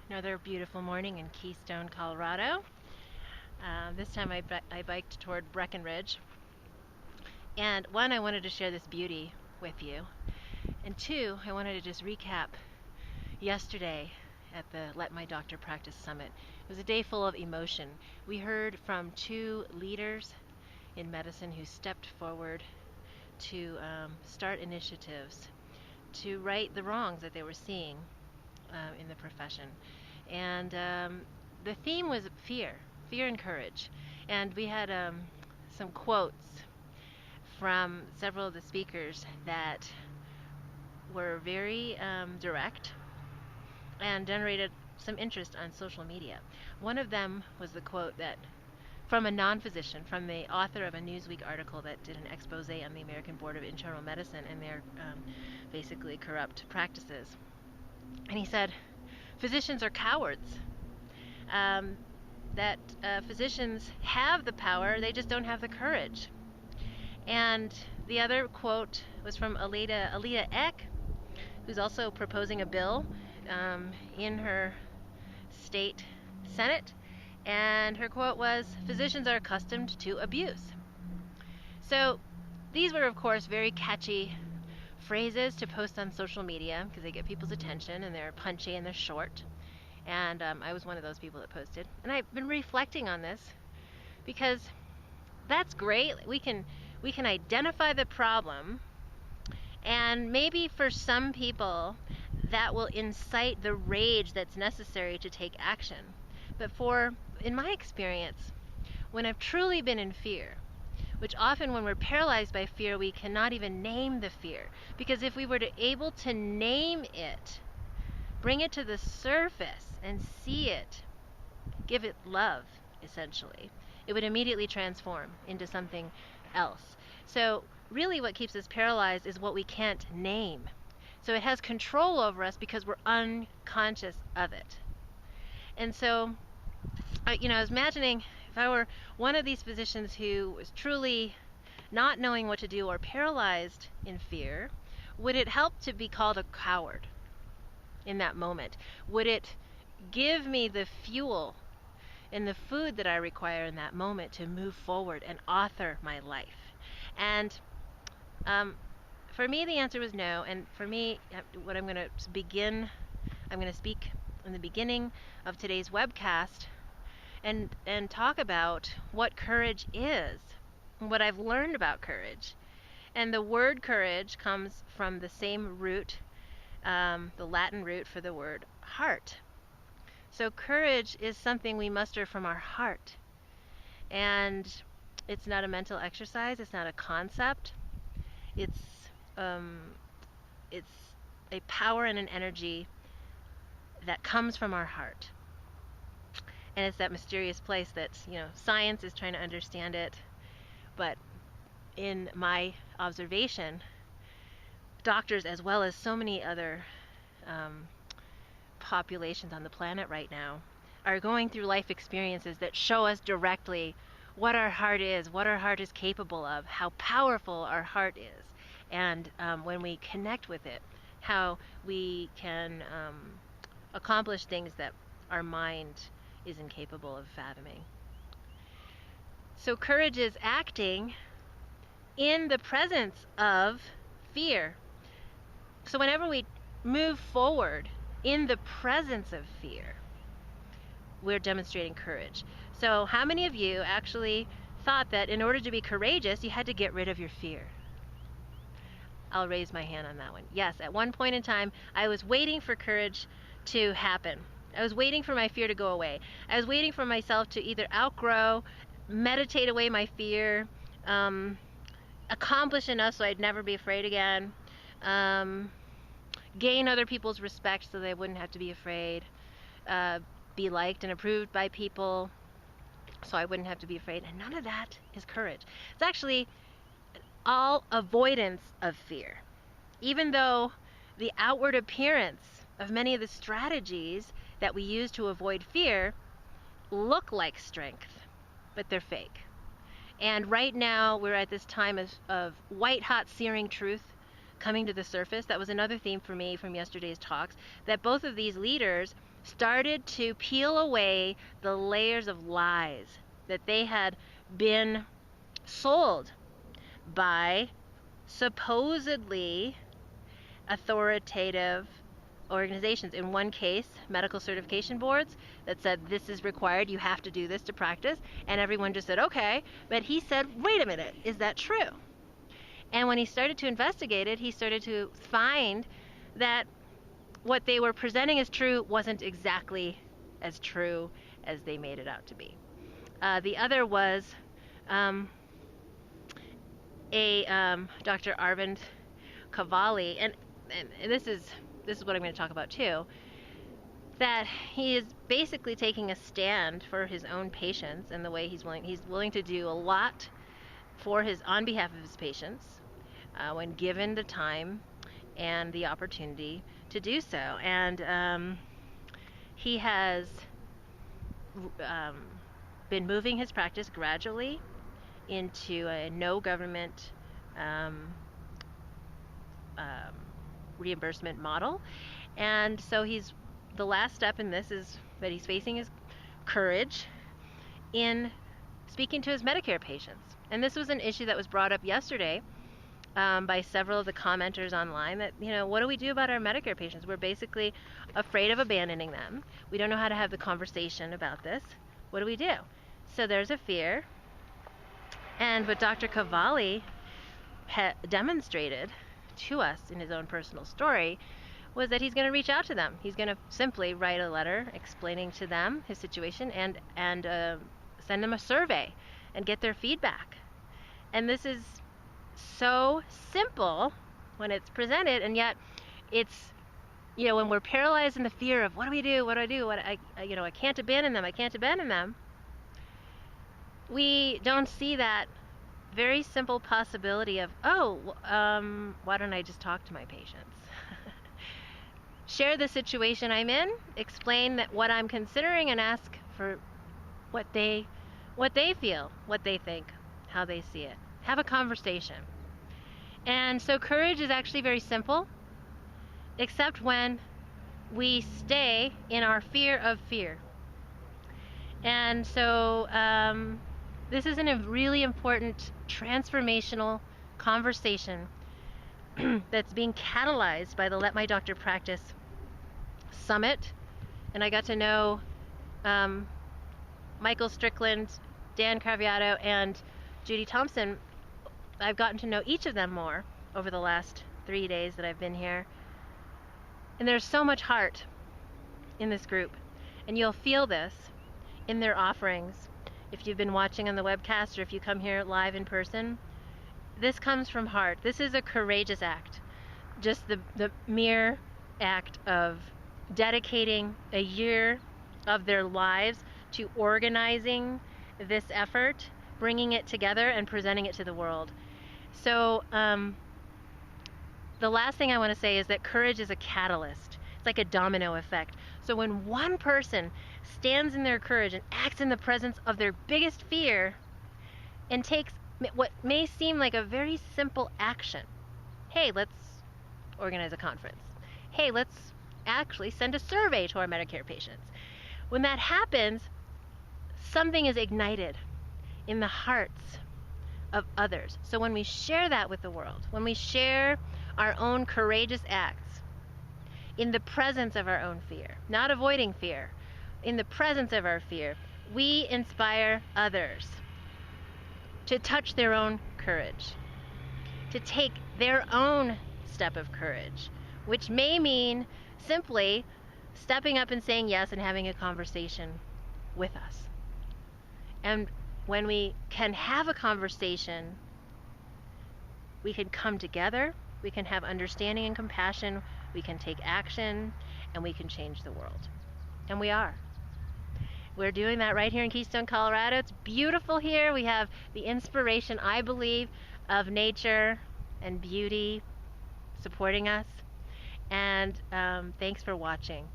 Another beautiful morning in Keystone, Colorado. This time I biked toward Breckenridge. And one, I wanted to share this beauty with you. And two, I wanted to just recap yesterday at the Let My Doctor Practice Summit. It was a day full of emotion. We heard from two leaders in medicine who stepped forward to start initiatives to right the wrongs that they were seeing in the profession. And the theme was fear and courage. And we had some quotes from several of the speakers that were very direct and generated some interest on social media. One of them was the quote that from a non-physician, from the author of a Newsweek article that did an expose on the American Board of Internal Medicine and their basically corrupt practices. And he said, physicians are cowards. That physicians have the power, they just don't have the courage. And the other quote was from Alita Eck, who's also proposing a bill in her state Senate. And her quote was, physicians are accustomed to abuse. So these were, of course, very catchy phrases to post on social media because they get people's attention and they're punchy and they're short. And I was one of those people that posted. And I've been reflecting on this because that's great. We can identify the problem, and maybe for some people that will incite the rage that's necessary to take action. But in my experience, when I've truly been in fear, which often when we're paralyzed by fear, we cannot even name the fear. Because if we were able to name it, bring it to the surface and see it, give it love, essentially, it would immediately transform into something else. So really what keeps us paralyzed is what we can't name. So it has control over us because we're unconscious of it. And so, I was imagining if I were one of these physicians who was truly not knowing what to do or paralyzed in fear, would it help to be called a coward in that moment? Would it give me the fuel and the food that I require in that moment to move forward and author my life? And for me, the answer was no. And for me, what I'm going to speak in the beginning of today's webcast and talk about what courage is, and what I've learned about courage. And the word courage comes from the same root, the Latin root for the word heart. So courage is something we muster from our heart. And it's not a mental exercise, it's not a concept. It's a power and an energy that comes from our heart. And it's that mysterious place that, science is trying to understand it. But in my observation, doctors, as well as so many other populations on the planet right now, are going through life experiences that show us directly what our heart is, what our heart is capable of, how powerful our heart is. And when we connect with it, how we can accomplish things that our mind is incapable of fathoming. So courage is acting in the presence of fear. So whenever we move forward in the presence of fear, we're demonstrating courage. So how many of you actually thought that in order to be courageous, you had to get rid of your fear? I'll raise my hand on that one. Yes, at one point in time, I was waiting for courage to happen. I was waiting for my fear to go away. I was waiting for myself to either outgrow, meditate away my fear, accomplish enough so I'd never be afraid again, gain other people's respect so they wouldn't have to be afraid, be liked and approved by people so I wouldn't have to be afraid. And none of that is courage. It's actually all avoidance of fear. Even though the outward appearance of many of the strategies that we use to avoid fear look like strength, but they're fake. And right now we're at this time of white hot searing truth coming to the surface. That was another theme for me from yesterday's talks, that both of these leaders started to peel away the layers of lies that they had been sold by supposedly authoritative organizations. In one case, medical certification boards that said this is required, you have to do this to practice, and everyone just said okay. But he said, wait a minute, is that true? And when he started to investigate it, he started to find that what they were presenting as true wasn't exactly as true as they made it out to be. The other was Dr. Arvind Cavalli, and this is what I'm going to talk about too, that he is basically taking a stand for his own patients and the way he's willing to do a lot on behalf of his patients when given the time and the opportunity to do so. And he has been moving his practice gradually into a no government reimbursement model. And so the last step in this is that he's facing his courage in speaking to his Medicare patients. And this was an issue that was brought up yesterday by several of the commenters online, that, what do we do about our Medicare patients? We're basically afraid of abandoning them. We don't know how to have the conversation about this. What do we do? So there's a fear. And what Dr. Cavalli demonstrated to us in his own personal story was that he's going to reach out to them. He's going to simply write a letter explaining to them his situation and send them a survey and get their feedback. And this is so simple when it's presented, and yet it's, when we're paralyzed in the fear of what do we do, I can't abandon them, we don't see that very simple possibility of, why don't I just talk to my patients? Share the situation I'm in, explain that what I'm considering, and ask for what they feel, what they think, how they see it. Have a conversation. And so courage is actually very simple, except when we stay in our fear of fear. And so this is a really important transformational conversation that's being catalyzed by the Let My Doctor Practice Summit. And I got to know Michael Strickland, Dan Craviotto, and Judy Thompson. I've gotten to know each of them more over the last 3 days that I've been here. And there's so much heart in this group. And you'll feel this in their offerings. If you've been watching on the webcast or if you come here live in person, this comes from heart. This is a courageous act. Just the mere act of dedicating a year of their lives to organizing this effort, bringing it together, and presenting it to the world. So the last thing I want to say is that courage is a catalyst. It's like a domino effect. So when one person stands in their courage and acts in the presence of their biggest fear and takes what may seem like a very simple action. Hey, let's organize a conference. Hey, let's actually send a survey to our Medicare patients. When that happens, something is ignited in the hearts of others. So when we share that with the world, when we share our own courageous acts in the presence of our own fear, not avoiding fear, in the presence of our fear, we inspire others to touch their own courage, to take their own step of courage, which may mean simply stepping up and saying yes and having a conversation with us. And when we can have a conversation, we can come together, we can have understanding and compassion, we can take action, and we can change the world. And we are. We're doing that right here in Keystone, Colorado. It's beautiful here. We have the inspiration, I believe, of nature and beauty supporting us. And thanks for watching.